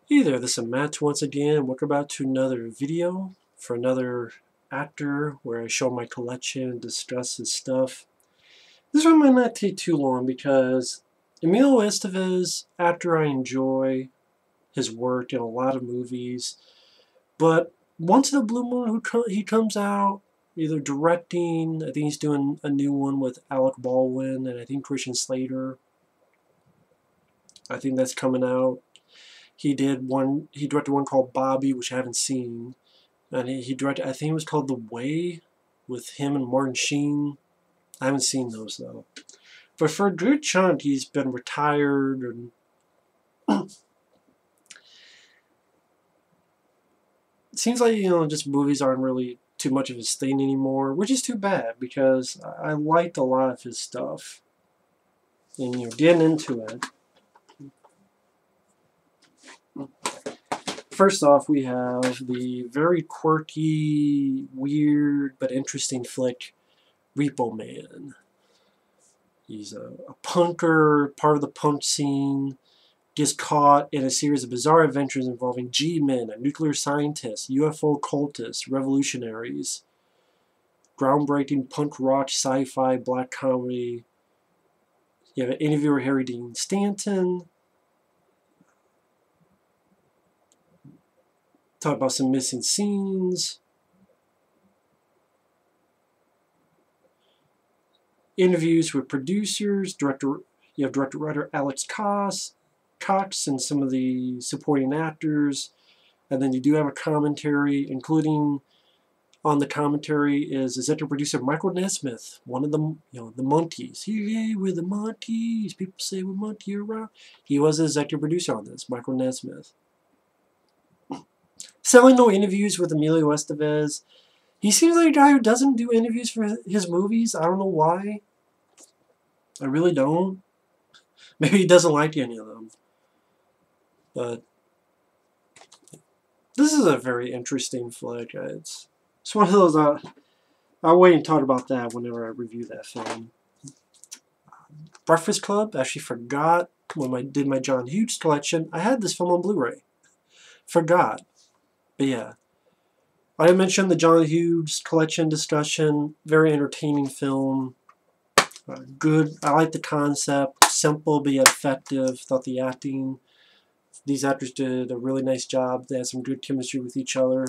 Hey there, this is Matt once again. Welcome back to another video for another actor where I show my collection and discuss his stuff. This one might not take too long because Emilio Estevez, actor I enjoy his work in a lot of movies, but once in a blue moon he comes out either directing, I think he's doing a new one with Alec Baldwin and I think Christian Slater. I think that's coming out. He directed one called Bobby, which I haven't seen. And he directed, I think it was called The Way, with him and Martin Sheen. I haven't seen those, though. But for a good chunk, he's been retired. And it seems like, just movies aren't really too much of his thing anymore, which is too bad, because I liked a lot of his stuff. And, getting into it. First off, we have the very quirky, weird, but interesting flick, Repo Man. He's a punker, part of the punk scene, gets caught in a series of bizarre adventures involving G-men, a nuclear scientist, UFO cultists, revolutionaries, groundbreaking punk rock, sci-fi, black comedy. You have an interviewer, Harry Dean Stanton. Talk about some missing scenes. Interviews with producers, you have director-writer Alex Cox and some of the supporting actors. And then you do have a commentary, including on the commentary is executive producer Michael Nesmith, one of the the Monkees. Hey, we're the Monkees. People say we're Monkey around. He was the executive producer on this, Michael Nesmith. Selling no interviews with Emilio Estevez. He seems like a guy who doesn't do interviews for his movies. I don't know why. I really don't. Maybe he doesn't like any of them. But this is a very interesting flick. It's one of those, I'll wait and talk about that whenever I review that film. Breakfast Club, actually forgot when I did my John Hughes collection. I had this film on Blu-ray. Forgot. But yeah. I mentioned the John Hughes collection discussion. Very entertaining film. Good. I like the concept. Simple but yet effective. Thought the acting. These actors did a really nice job. They had some good chemistry with each other.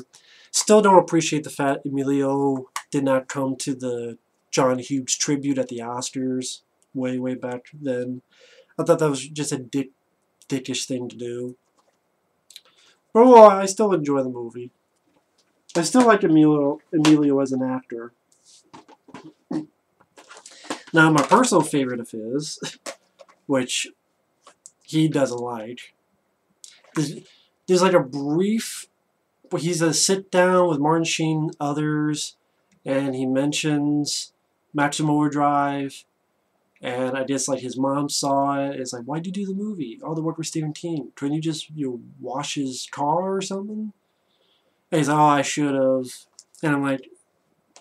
Still don't appreciate the fact Emilio did not come to the John Hughes tribute at the Oscars way back then. I thought that was just a dickish thing to do. But overall, I still enjoy the movie. I still like Emilio as an actor. Now, my personal favorite of his, which he doesn't like, there's like a brief, he's a sit down with Martin Sheen, others, and he mentions Maximum Overdrive, and I guess like his mom saw it. It's like, why'd you do the movie? All the work with Stephen King. Couldn't you just wash his car or something? And he's like, oh, I should have. And I'm like,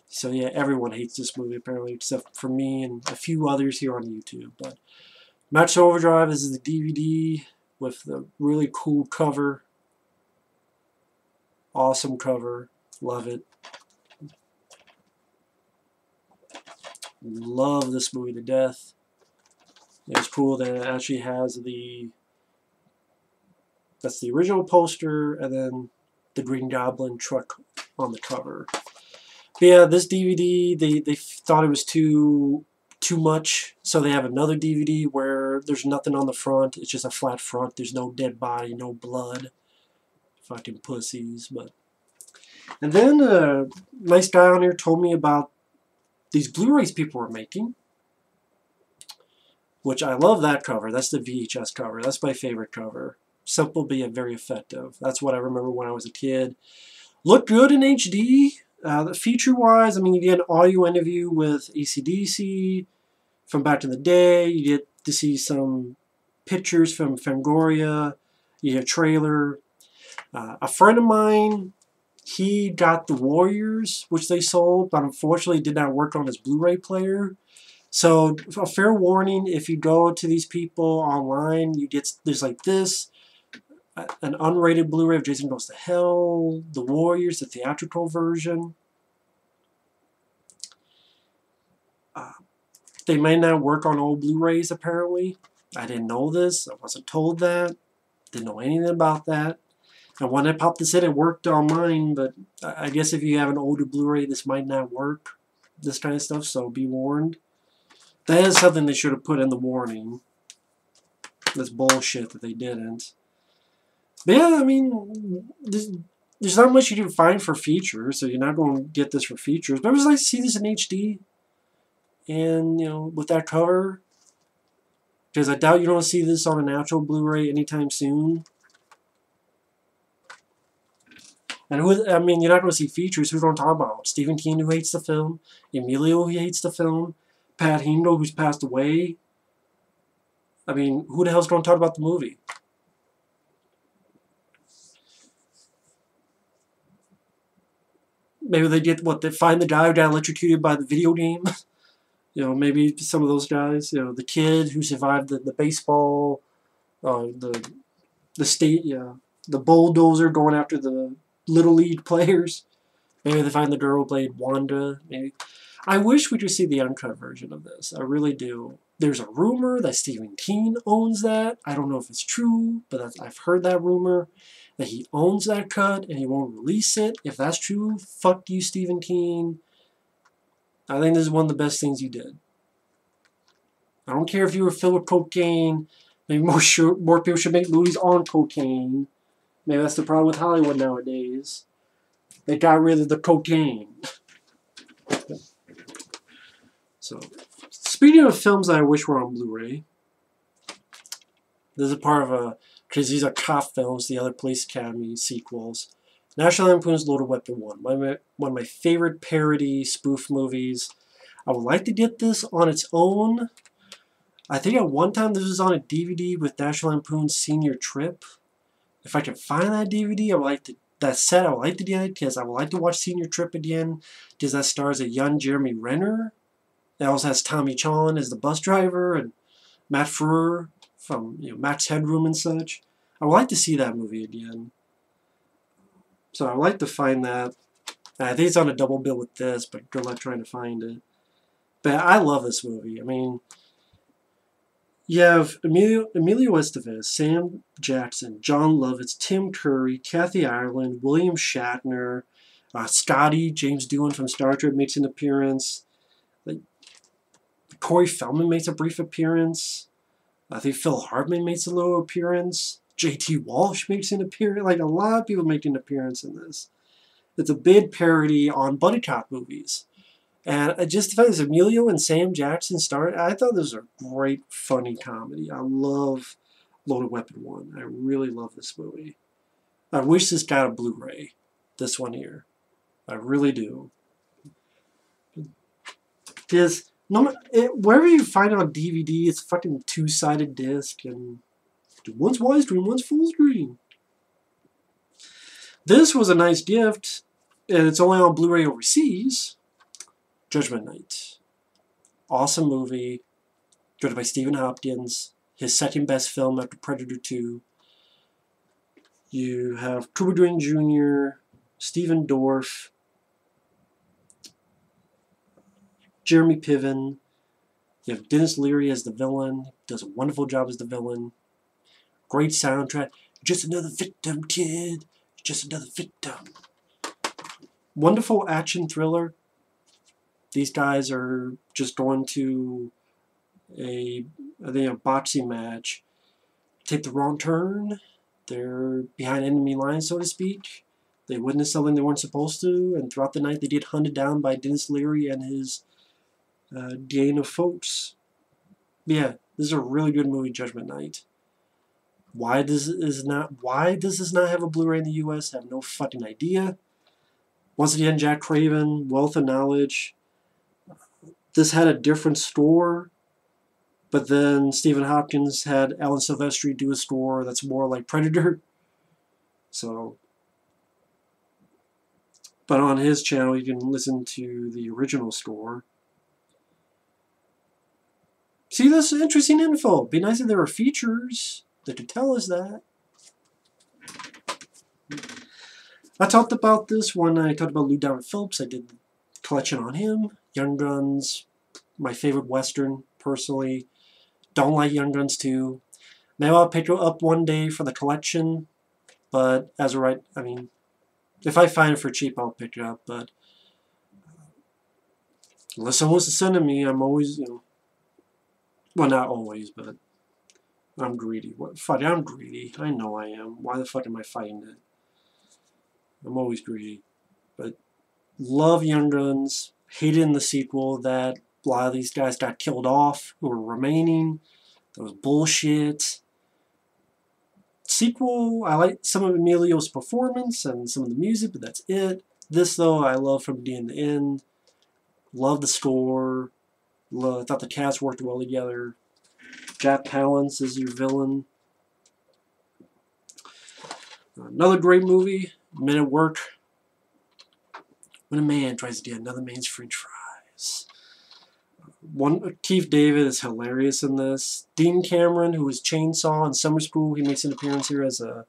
so yeah, everyone hates this movie apparently, except for me and a few others here on YouTube. But Maximum Overdrive is the DVD with the really cool cover. Awesome cover. Love it. Love this movie to death. It's cool that it actually has that's the original poster, and then the Green Goblin truck on the cover. But yeah, this DVD, they thought it was too much, so they have another DVD where there's nothing on the front. It's just a flat front. There's no dead body, no blood. Fucking pussies. But and then a nice guy on here told me about these Blu-rays people were making, which I love that cover. That's the VHS cover. That's my favorite cover. Simple but yet very effective. That's what I remember when I was a kid. Looked good in HD. Feature-wise, I mean, you get an audio interview with AC/DC from back in the day. You get to see some pictures from Fangoria. You get a trailer. A friend of mine, he got the Warriors, which they sold, but unfortunately did not work on his Blu-ray player. So, a fair warning, if you go to these people online, there's like this. an unrated Blu-ray of Jason Goes to Hell, The Warriors, the theatrical version. They may not work on old Blu-rays, apparently. I didn't know this. I wasn't told that. Didn't know anything about that. And when I popped this in, it worked on mine, but I guess if you have an older Blu-ray, this might not work. This kind of stuff, so be warned. That is something they should have put in the warning. That's bullshit that they didn't. But yeah, I mean, there's not much you can find for features, so you're not going to get this for features. But it was nice to see this in HD. And, you know, with that cover, because I doubt you don't see this on a natural Blu-ray anytime soon. And I mean, you're not going to see features. Who don't talk about? Stephen King, who hates the film. Emilio, who hates the film. Pat Hingle, who's passed away. I mean, who the hell's going to talk about the movie? Maybe they get, what, they find the guy who got electrocuted by the video game? You know, maybe some of those guys. You know, the kid who survived the baseball, the state, yeah, the bulldozer going after the Little League players. Maybe they find the girl who played Wanda. Maybe. I wish we could see the uncut version of this. I really do. There's a rumor that Stephen King owns that. I don't know if it's true, but I've heard that rumor, that he owns that cut and he won't release it. If that's true, fuck you, Stephen King. I think this is one of the best things you did. I don't care if you were filled with cocaine. Maybe more people should make movies on cocaine. Maybe that's the problem with Hollywood nowadays. They got rid of the cocaine. So, speaking of films that I wish were on Blu-ray, this is part of a, because these are cop films, the other Police Academy sequels. National Lampoon's Loaded Weapon 1, one of my favorite parody spoof movies. I would like to get this on its own. I think at one time this was on a DVD with National Lampoon's Senior Trip. If I can find that DVD, I would like to, that set, I would like to get it because I would like to watch Senior Trip again, because that stars a young Jeremy Renner. It also has Tommy Chong as the bus driver and Matt Frewer from, you know, Max Headroom and such. I would like to see that movie again. So I would like to find that. I think it's on a double bill with this, but good luck trying to find it. But I love this movie. I mean, you have Emilio Estevez, Sam Jackson, John Lovitz, Tim Curry, Kathy Ireland, William Shatner, Scotty, James Doohan from Star Trek makes an appearance. Like, Corey Feldman makes a brief appearance. I think Phil Hartman makes a little appearance. J.T. Walsh makes an appearance. Like, a lot of people make an appearance in this. It's a big parody on buddy cop movies. And just the fact that Emilio and Sam Jackson starred, I thought this was a great, funny comedy. I love Loaded Weapon 1. I really love this movie. I wish this got a Blu-ray, this one here. I really do. Because wherever you find it on DVD, it's a fucking two-sided disc, and one's widescreen, one's full screen. This was a nice gift, and it's only on Blu-ray overseas. Judgment Night. Awesome movie. Directed by Stephen Hopkins. His second best film after Predator 2. You have Cuba Gooding Jr., Stephen Dorff, Jeremy Piven. You have Dennis Leary as the villain. Does a wonderful job as the villain. Great soundtrack. Just another victim, kid. Just another victim. Wonderful action thriller. These guys are just going to a boxing match. Take the wrong turn. They're behind enemy lines, so to speak. They witnessed something they weren't supposed to, and throughout the night they get hunted down by Dennis Leary and his gang of folks. Yeah, this is a really good movie, Judgment Night. Why does this not have a Blu-ray in the US? I have no fucking idea. Once again, Jack Craven, wealth of knowledge. This had a different score, but then Stephen Hopkins had Alan Silvestri do a score that's more like Predator. So, but on his channel you can listen to the original score. See, this is interesting info. Be nice if there were features that could tell us that. I talked about this when I talked about Lou Diamond Phillips. I did a collection on him. Young Guns, my favorite Western, personally. Don't like Young Guns 2. Maybe I'll pick it up one day for the collection, but as a right, I mean, if I find it for cheap, I'll pick it up, but unless someone wants to send it to me, I'm always, you know, well, not always, but I'm greedy. What? Fuck, I'm greedy. I know I am. Why the fuck am I fighting it? I'm always greedy. But love Young Guns. Hated in the sequel that a lot of these guys got killed off who were remaining. That was bullshit. Sequel, I like some of Emilio's performance and some of the music, but that's it. This, though, I love from beginning to end. Love the score. I thought the cast worked well together. Jack Palance is your villain. Another great movie. Men at Work. When a man tries to get another man's french fries. Keith David is hilarious in this. Dean Cameron, who was Chainsaw in Summer School, he makes an appearance here as a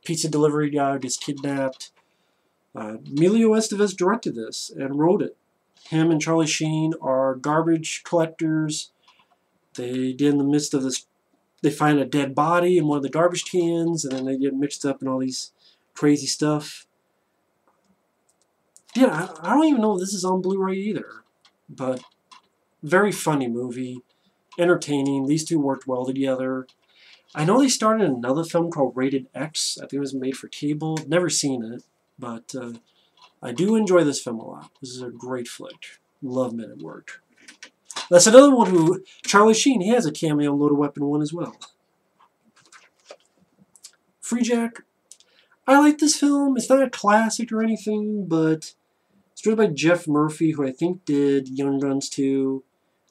pizza delivery guy who gets kidnapped. Emilio Estevez directed this and wrote it. Him and Charlie Sheen are garbage collectors. They get in the midst of this, they find a dead body in one of the garbage cans, and then they get mixed up in all these crazy stuff. Yeah, I don't even know if this is on Blu-ray either, but very funny movie, entertaining. These two worked well together. I know they started another film called Rated X. I think it was made for cable. Never seen it, but I do enjoy this film a lot. This is a great flick. Love Men at Work. That's another one who, Charlie Sheen, he has a cameo in Loaded Weapon 1 as well. Freejack, I like this film. It's not a classic or anything, but it's directed by Jeff Murphy, who I think did Young Guns 2,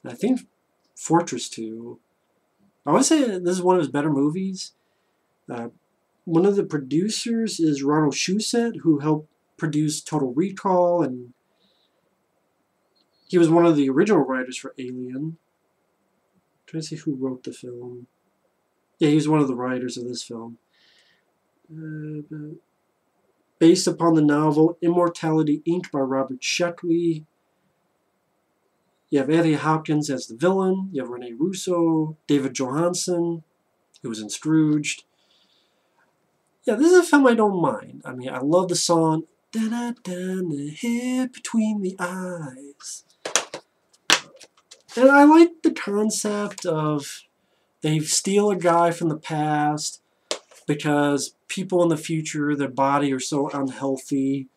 and I think Fortress 2. I would say this is one of his better movies. One of the producers is Ronald Shusett, who helped produce Total Recall, and he was one of the original writers for Alien. I'm trying to see who wrote the film. Yeah, he was one of the writers of this film. Based upon the novel Immortality Inc. by Robert Sheckley. You have Anthony Hopkins as the villain. You have Rene Russo, David Johansen, who was in Scrooged. Yeah, this is a film I don't mind. I mean, I love the song, da-da-da, the hair between the eyes. And I like the concept of they steal a guy from the past because people in the future, their body are so unhealthy.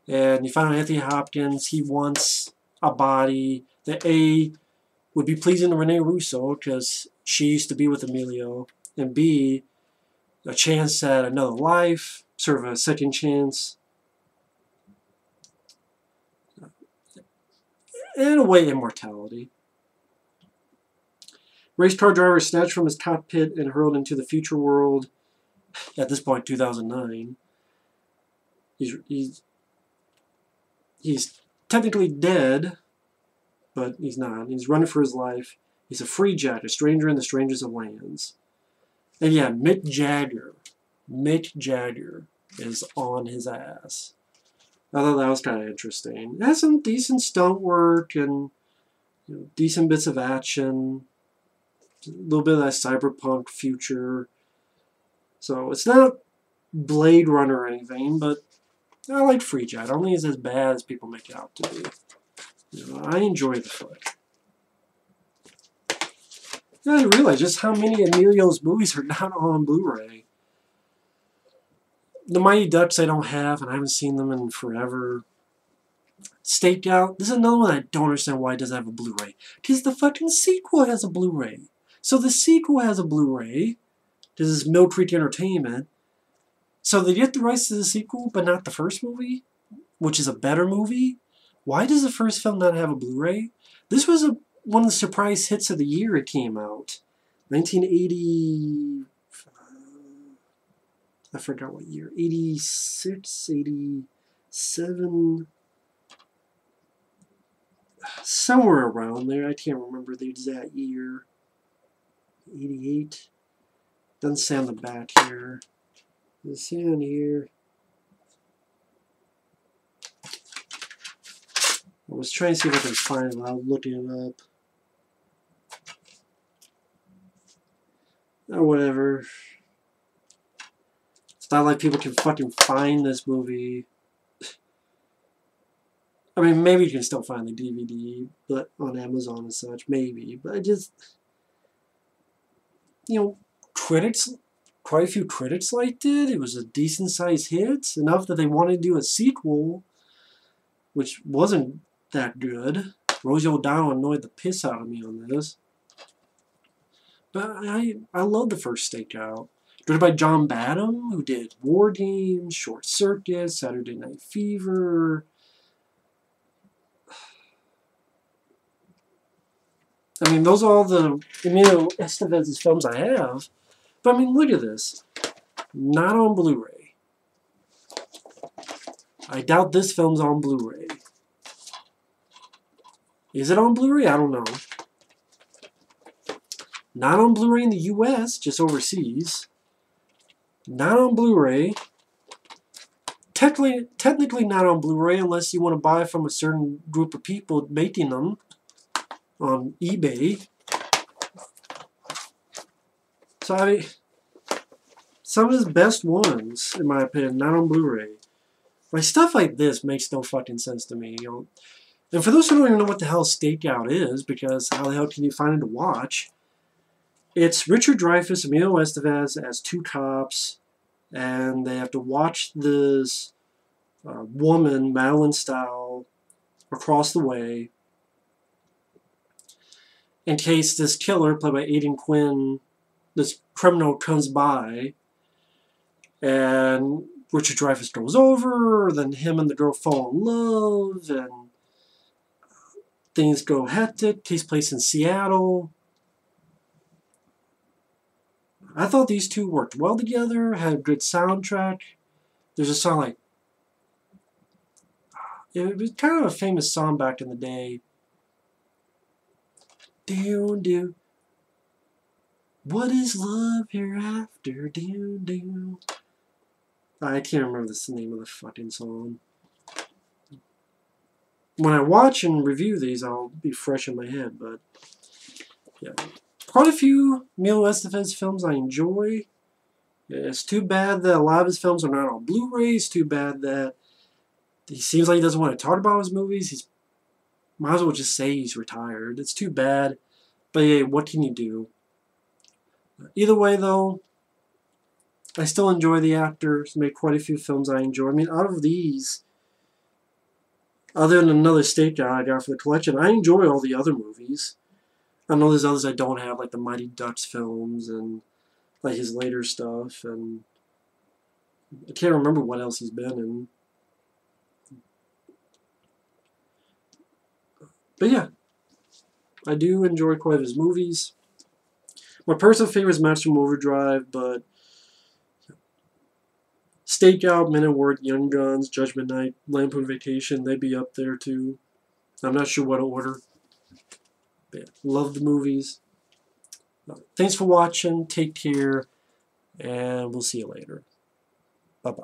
And you find out Anthony Hopkins, he wants a body that A, would be pleasing to Rene Russo because she used to be with Emilio, and B, a chance at another life, sort of a second chance. In a way, immortality. Race car driver snatched from his cockpit and hurled into the future world. At this point, 2009. He's technically dead, but he's not. He's running for his life. He's a Freejack, a stranger in the strangest of lands. And yeah, Mick Jagger is on his ass. I thought that was kind of interesting. It has some decent stunt work and decent bits of action. A little bit of that cyberpunk future. So it's not Blade Runner or anything, but I like Freejack. I don't think it's as bad as people make it out to be. I enjoy the flick. I didn't realize just how many Emilio's movies are not on Blu-ray. The Mighty Ducks I don't have, and I haven't seen them in forever. Stakeout, this is another one I don't understand why it doesn't have a Blu-ray. Because the fucking sequel has a Blu-ray. So the sequel has a Blu-ray. This is Mill Creek Entertainment. So they get the rights to the sequel, but not the first movie, which is a better movie. Why does the first film not have a Blu-ray? This was one of the surprise hits of the year it came out. 1980... I forgot what year. 86, 87... Somewhere around there. I can't remember the exact year. 88. Doesn't say on the back here. Does it say on here? I was trying to see if I can find it without looking it up. Or whatever. It's not like people can fucking find this movie. I mean, maybe you can still find the DVD, but on Amazon and such, maybe. But I just, you know, critics, quite a few critics liked it. It was a decent-sized hit, enough that they wanted to do a sequel, which wasn't that good. Rosie O'Donnell annoyed the piss out of me on this. But I love the first Stakeout. Directed by John Badham, who did War Games, Short Circuit, Saturday Night Fever. I mean, those are all the Emilio Estevez's films I have. But I mean, look at this. Not on Blu-ray. I doubt this film's on Blu-ray. Is it on Blu-ray? I don't know. Not on Blu-ray in the US, just overseas. Not on Blu-ray. Technically not on Blu-ray unless you want to buy from a certain group of people making them on eBay. So I mean, some of his best ones, in my opinion, not on Blu-ray. Like stuff like this makes no fucking sense to me, you know. And for those who don't even know what the hell Stakeout is, because how the hell can you find it to watch? It's Richard Dreyfuss, Emilio Estevez as two cops, and they have to watch this woman, Madeline style, across the way, in case this killer, played by Aidan Quinn, this criminal comes by, and Richard Dreyfuss goes over, then him and the girl fall in love, and things go hectic. Takes place in Seattle. I thought these two worked well together, had a good soundtrack. There's a song like, it was kind of a famous song back in the day. Do do. What is love hereafter? Do do. I can't remember the name of the fucking song. When I watch and review these, I'll be fresh in my head, but yeah. Quite a few Emilio Estevez films I enjoy. It's too bad that a lot of his films are not on Blu-ray. It's too bad that he seems like he doesn't want to talk about his movies. He's might as well just say he's retired. It's too bad. But yeah, what can you do? Either way, though, I still enjoy the actor. He's made quite a few films I enjoy. I mean, out of these, other than another Stakeout I got for the collection, I enjoy all the other movies. I know there's others I don't have, like the Mighty Ducks films and like his later stuff, and I can't remember what else he's been in. But yeah, I do enjoy quite his movies. My personal favorite is Maximum Overdrive, but Stakeout, Men at Work, Young Guns, Judgment Night, Lampoon Vacation, they'd be up there too. I'm not sure what order. But yeah, love the movies. Thanks for watching. Take care. And we'll see you later. Bye-bye.